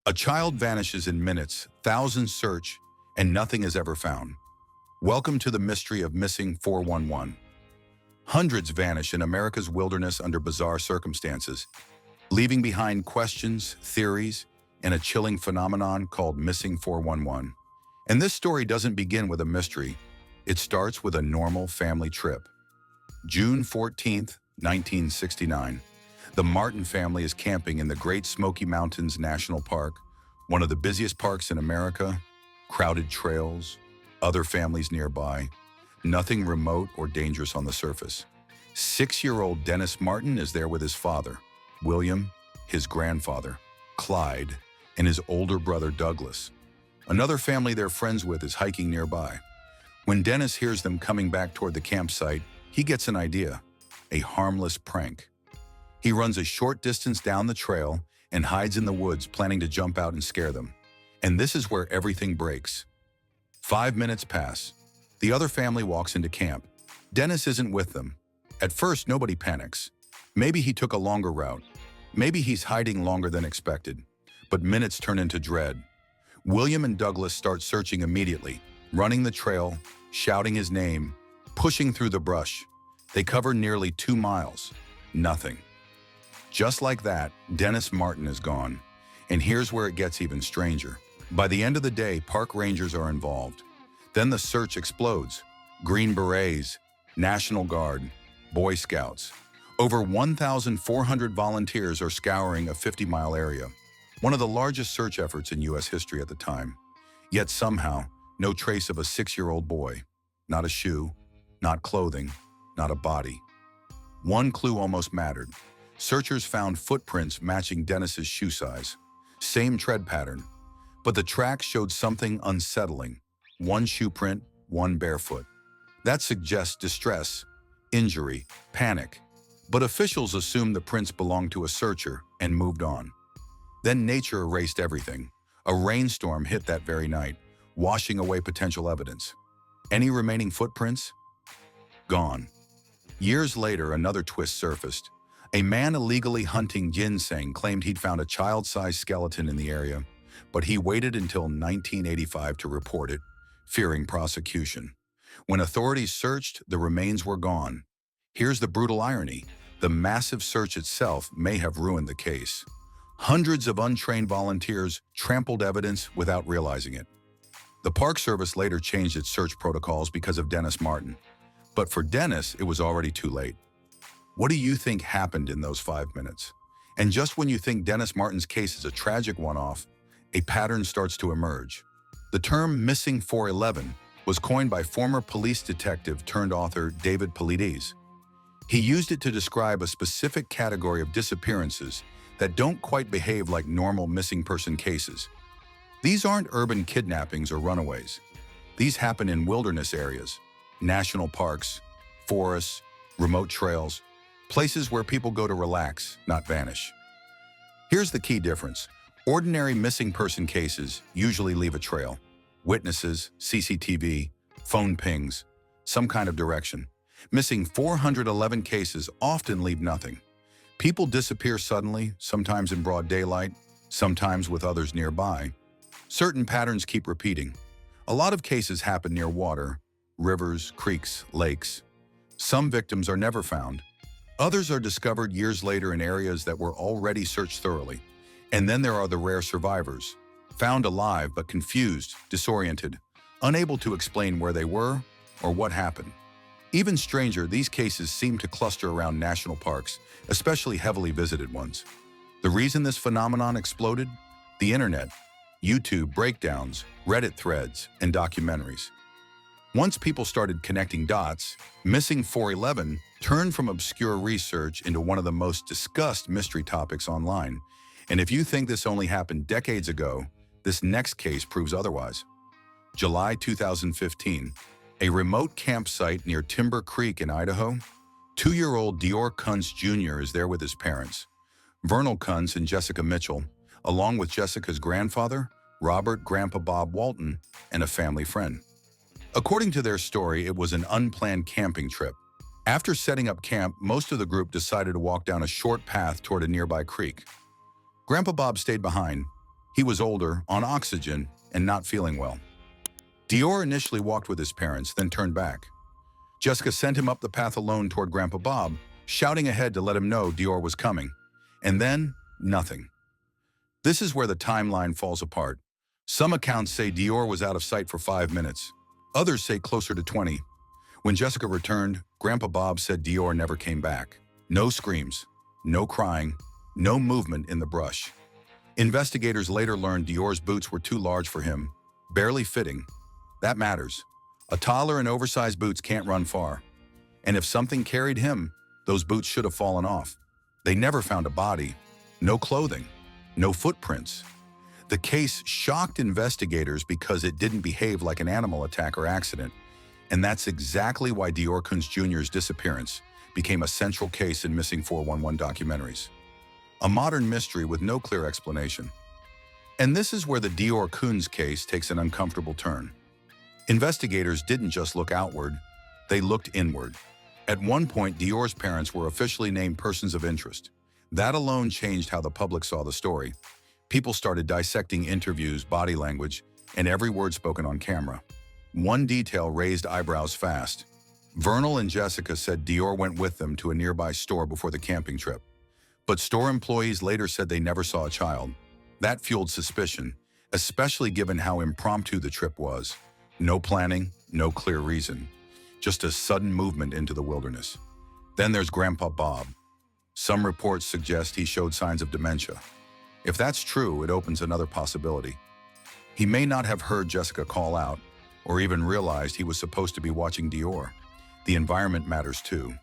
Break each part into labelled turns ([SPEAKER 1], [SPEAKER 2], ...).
[SPEAKER 1] A child vanishes in minutes, thousands search, and nothing is ever found. Welcome to the mystery of missing 411. Hundreds vanish in America's wilderness under bizarre circumstances, leaving behind questions, theories, and a chilling phenomenon called missing 411. And this story doesn't begin with a mystery. It starts with a normal family trip. June 14th, 1969. The Martin family is camping in the Great Smoky Mountains National Park, one of the busiest parks in America. Crowded trails, other families nearby, nothing remote or dangerous on the surface. 6-year-old Dennis Martin is there with his father, William, his grandfather, Clyde, and his older brother Douglas. Another family they're friends with is hiking nearby. When Dennis hears them coming back toward the campsite, he gets an idea, a harmless prank. He runs a short distance down the trail and hides in the woods, planning to jump out and scare them. And this is where everything breaks. 5 minutes pass. The other family walks into camp. Dennis isn't with them. At first, nobody panics. Maybe he took a longer route. Maybe he's hiding longer than expected. But minutes turn into dread. William and Douglas start searching immediately, running the trail, shouting his name, pushing through the brush. They cover nearly 2 miles. Nothing. Just like that, Dennis Martin is gone. And here's where it gets even stranger. By the end of the day, park rangers are involved. Then the search explodes. Green Berets, National Guard, Boy Scouts. Over 1,400 volunteers are scouring a 50-mile area, one of the largest search efforts in U.S. history at the time. Yet somehow, no trace of a 6-year-old boy. Not a shoe, not clothing, not a body. One clue almost mattered. Searchers found footprints matching Dennis's shoe size. Same tread pattern. But the tracks showed something unsettling. One shoe print, one barefoot. That suggests distress, injury, panic. But officials assumed the prints belonged to a searcher and moved on. Then nature erased everything. A rainstorm hit that very night, washing away potential evidence. Any remaining footprints? Gone. Years later, another twist surfaced. A man illegally hunting ginseng claimed he'd found a child-sized skeleton in the area, but he waited until 1985 to report it, fearing prosecution. When authorities searched, the remains were gone. Here's the brutal irony. The massive search itself may have ruined the case. Hundreds of untrained volunteers trampled evidence without realizing it. The Park Service later changed its search protocols because of Dennis Martin. But for Dennis, it was already too late. What do you think happened in those 5 minutes? And just when you think Dennis Martin's case is a tragic one-off, a pattern starts to emerge. The term missing 411 was coined by former police detective turned author David Paulides. He used it to describe a specific category of disappearances that don't quite behave like normal missing person cases. These aren't urban kidnappings or runaways. These happen in wilderness areas, national parks, forests, remote trails, places where people go to relax, not vanish. Here's the key difference. Ordinary missing person cases usually leave a trail. Witnesses, CCTV, phone pings, some kind of direction. Missing 411 cases often leave nothing. People disappear suddenly, sometimes in broad daylight, sometimes with others nearby. Certain patterns keep repeating. A lot of cases happen near water, rivers, creeks, lakes. Some victims are never found. Others are discovered years later in areas that were already searched thoroughly. And then there are the rare survivors, found alive but confused, disoriented, unable to explain where they were or what happened. Even stranger, these cases seem to cluster around national parks, especially heavily visited ones. The reason this phenomenon exploded? The internet, YouTube breakdowns, Reddit threads, and documentaries. Once people started connecting dots, missing 411 turned from obscure research into one of the most discussed mystery topics online. And if you think this only happened decades ago, this next case proves otherwise. July 2015, a remote campsite near Timber Creek in Idaho. 2-year-old Dior Kuntz Jr. is there with his parents, Vernal Kuntz and Jessica Mitchell, along with Jessica's grandfather, Robert Grandpa Bob Walton, and a family friend. According to their story, it was an unplanned camping trip. After setting up camp, most of the group decided to walk down a short path toward a nearby creek. Grandpa Bob stayed behind. He was older, on oxygen, and not feeling well. Dior initially walked with his parents, then turned back. Jessica sent him up the path alone toward Grandpa Bob, shouting ahead to let him know Dior was coming. And then, nothing. This is where the timeline falls apart. Some accounts say Dior was out of sight for 5 minutes. Others say closer to 20. When Jessica returned, Grandpa Bob said Dior never came back. No screams, no crying, no movement in the brush. Investigators later learned Dior's boots were too large for him, barely fitting. That matters. A toddler in oversized boots can't run far. And if something carried him, those boots should have fallen off. They never found a body, no clothing, no footprints. The case shocked investigators because it didn't behave like an animal attack or accident. And that's exactly why Dior Kunz Jr.'s disappearance became a central case in missing 411 documentaries. A modern mystery with no clear explanation. And this is where the Dior Kunz case takes an uncomfortable turn. Investigators didn't just look outward, they looked inward. At one point, Dior's parents were officially named persons of interest. That alone changed how the public saw the story. People started dissecting interviews, body language, and every word spoken on camera. One detail raised eyebrows fast. Vernal and Jessica said Dior went with them to a nearby store before the camping trip. But store employees later said they never saw a child. That fueled suspicion, especially given how impromptu the trip was. No planning, no clear reason. Just a sudden movement into the wilderness. Then there's Grandpa Bob. Some reports suggest he showed signs of dementia. If that's true, it opens another possibility. He may not have heard Jessica call out, or even realized he was supposed to be watching Dior. The environment matters too.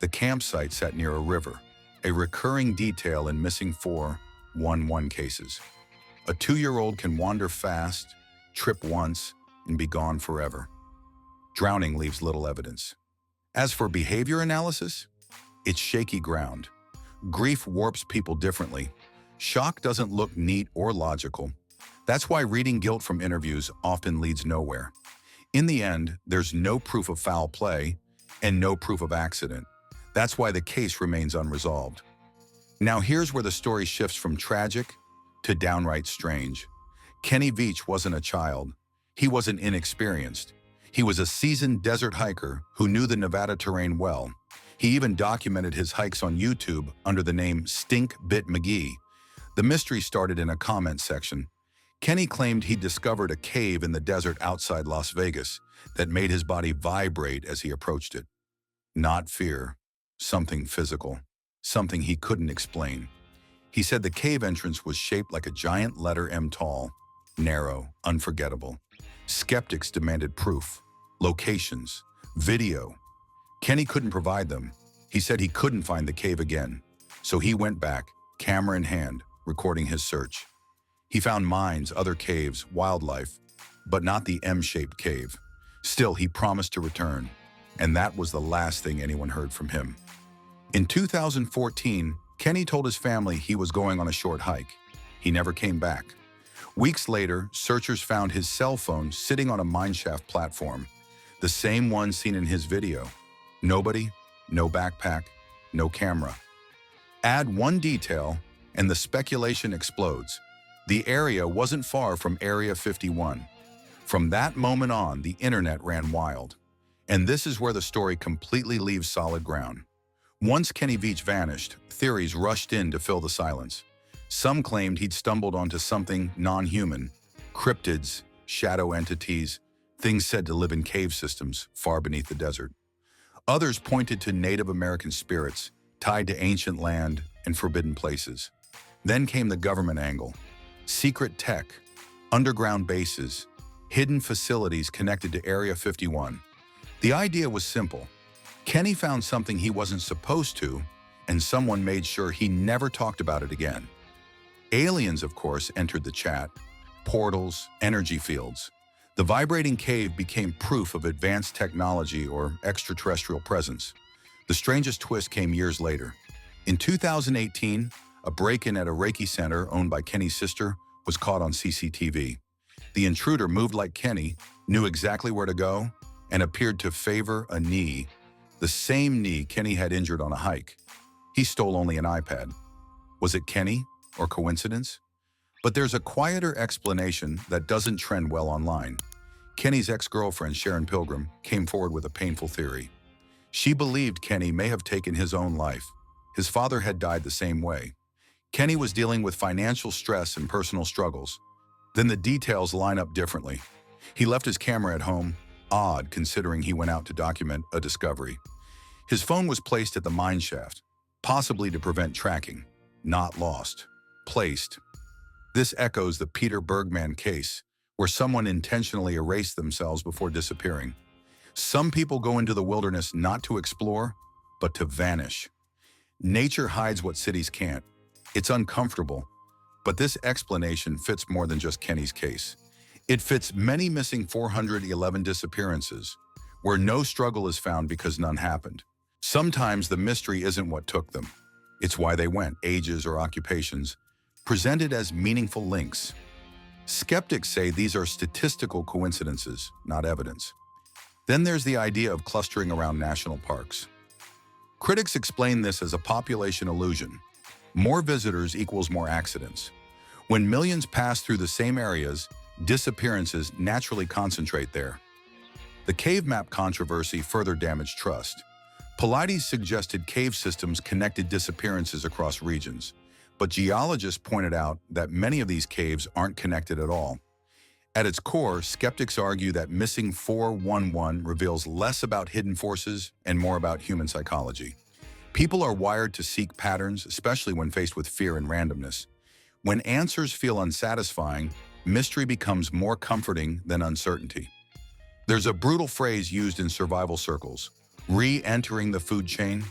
[SPEAKER 1] The campsite sat near a river, a recurring detail in missing 411 cases. A 2-year-old can wander fast, trip once, and be gone forever. Drowning leaves little evidence. As for behavior analysis, it's shaky ground. Grief warps people differently. Shock doesn't look neat or logical. That's why reading guilt from interviews often leads nowhere. In the end, there's no proof of foul play and no proof of accident. That's why the case remains unresolved. Now here's where the story shifts from tragic to downright strange. Kenny Veach wasn't a child. He wasn't inexperienced. He was a seasoned desert hiker who knew the Nevada terrain well. He even documented his hikes on YouTube under the name Stink Bit McGee. The mystery started in a comment section. Kenny claimed he discovered a cave in the desert outside Las Vegas that made his body vibrate as he approached it. Not fear, something physical, something he couldn't explain. He said the cave entrance was shaped like a giant letter M tall, narrow, unforgettable. Skeptics demanded proof, locations, video. Kenny couldn't provide them. He said he couldn't find the cave again. So he went back, camera in hand, recording his search. He found mines, other caves, wildlife, but not the M-shaped cave. Still, he promised to return, and that was the last thing anyone heard from him. In 2014, Kenny told his family he was going on a short hike. He never came back. Weeks later, searchers found his cell phone sitting on a mineshaft platform, the same one seen in his video. Nobody, no backpack, no camera. Add one detail, and the speculation explodes. The area wasn't far from Area 51. From that moment on, the internet ran wild. And this is where the story completely leaves solid ground. Once Kenny Veach vanished, theories rushed in to fill the silence. Some claimed he'd stumbled onto something non-human, cryptids, shadow entities, things said to live in cave systems far beneath the desert. Others pointed to Native American spirits tied to ancient land and forbidden places. Then came the government angle. Secret tech, underground bases, hidden facilities connected to Area 51. The idea was simple. Kenny found something he wasn't supposed to, and someone made sure he never talked about it again. Aliens, of course, entered the chat. Portals, energy fields. The vibrating cave became proof of advanced technology or extraterrestrial presence. The strangest twist came years later. In 2018, a break-in at a Reiki center owned by Kenny's sister was caught on CCTV. The intruder moved like Kenny, knew exactly where to go, and appeared to favor a knee, the same knee Kenny had injured on a hike. He stole only an iPad. Was it Kenny or coincidence? But there's a quieter explanation that doesn't trend well online. Kenny's ex-girlfriend, Sharon Pilgrim, came forward with a painful theory. She believed Kenny may have taken his own life. His father had died the same way. Kenny was dealing with financial stress and personal struggles. Then the details line up differently. He left his camera at home, odd considering he went out to document a discovery. His phone was placed at the mine shaft, possibly to prevent tracking. Not lost. Placed. This echoes the Peter Bergman case, where someone intentionally erased themselves before disappearing. Some people go into the wilderness not to explore, but to vanish. Nature hides what cities can't. It's uncomfortable, but this explanation fits more than just Kenny's case. It fits many missing 411 disappearances, where no struggle is found because none happened. Sometimes the mystery isn't what took them. It's why they went, ages or occupations, presented as meaningful links. Skeptics say these are statistical coincidences, not evidence. Then there's the idea of clustering around national parks. Critics explain this as a population illusion. More visitors equals more accidents. When millions pass through the same areas, disappearances naturally concentrate there. The cave map controversy further damaged trust. Paulides suggested cave systems connected disappearances across regions, but geologists pointed out that many of these caves aren't connected at all. At its core, skeptics argue that missing 411 reveals less about hidden forces and more about human psychology. People are wired to seek patterns, especially when faced with fear and randomness. When answers feel unsatisfying, mystery becomes more comforting than uncertainty. There's a brutal phrase used in survival circles, re-entering the food chain.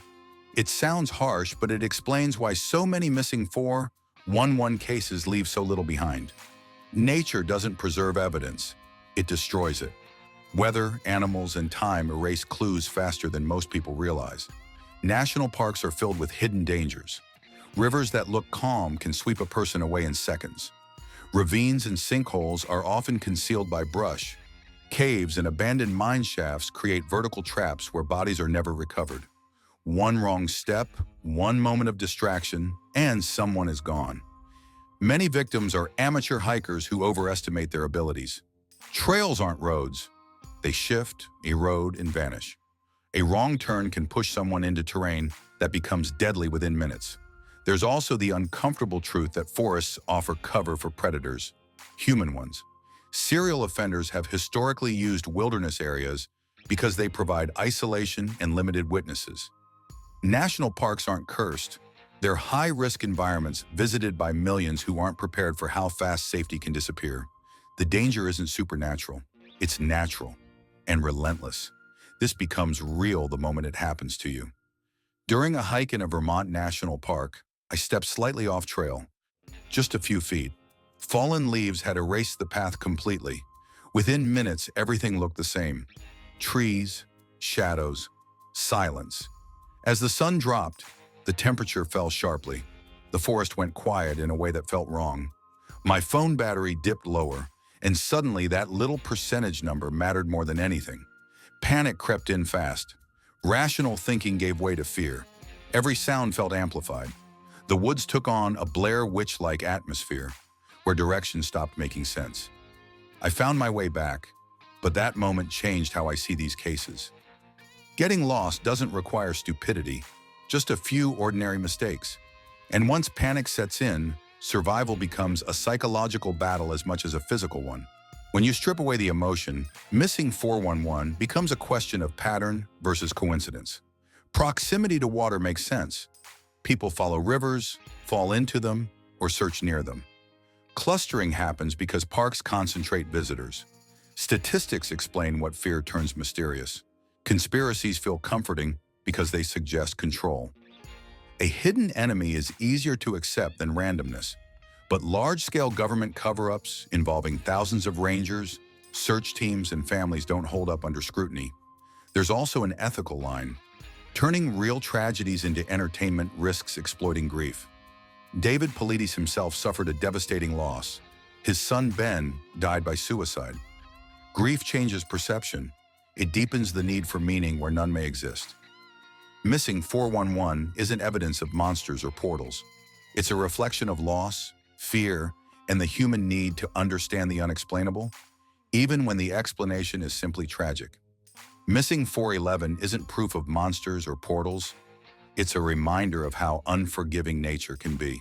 [SPEAKER 1] It sounds harsh, but it explains why so many missing 411 cases leave so little behind. Nature doesn't preserve evidence, it destroys it. Weather, animals, and time erase clues faster than most people realize. National parks are filled with hidden dangers. Rivers that look calm can sweep a person away in seconds. Ravines and sinkholes are often concealed by brush. Caves and abandoned mine shafts create vertical traps where bodies are never recovered. One wrong step, one moment of distraction, and someone is gone. Many victims are amateur hikers who overestimate their abilities. Trails aren't roads. They shift, erode, and vanish. A wrong turn can push someone into terrain that becomes deadly within minutes. There's also the uncomfortable truth that forests offer cover for predators, human ones. Serial offenders have historically used wilderness areas because they provide isolation and limited witnesses. National parks aren't cursed. They're high-risk environments visited by millions who aren't prepared for how fast safety can disappear. The danger isn't supernatural. It's natural and relentless. This becomes real the moment it happens to you. During a hike in a Vermont national park, I stepped slightly off trail, just a few feet. Fallen leaves had erased the path completely. Within minutes, everything looked the same. Trees, shadows, silence. As the sun dropped, the temperature fell sharply. The forest went quiet in a way that felt wrong. My phone battery dipped lower, and suddenly that little percentage number mattered more than anything. Panic crept in fast. Rational thinking gave way to fear. Every sound felt amplified. The woods took on a Blair Witch-like atmosphere, where direction stopped making sense. I found my way back, but that moment changed how I see these cases. Getting lost doesn't require stupidity, just a few ordinary mistakes. And once panic sets in, survival becomes a psychological battle as much as a physical one. When you strip away the emotion, missing 411 becomes a question of pattern versus coincidence. Proximity to water makes sense. People follow rivers, fall into them, or search near them. Clustering happens because parks concentrate visitors. Statistics explain what fear turns mysterious. Conspiracies feel comforting because they suggest control. A hidden enemy is easier to accept than randomness, but large-scale government cover-ups involving thousands of rangers, search teams, and families don't hold up under scrutiny. There's also an ethical line. Turning real tragedies into entertainment risks exploiting grief. David Paulides himself suffered a devastating loss. His son Ben died by suicide. Grief changes perception. It deepens the need for meaning where none may exist. Missing 411 isn't evidence of monsters or portals. It's a reflection of loss, fear, and the human need to understand the unexplainable, even when the explanation is simply tragic. Missing 411 isn't proof of monsters or portals. It's a reminder of how unforgiving nature can be.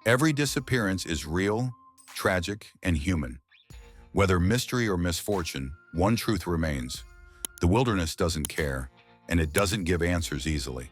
[SPEAKER 1] Every disappearance is real, tragic, and human. Whether mystery or misfortune, one truth remains. The wilderness doesn't care, and it doesn't give answers easily.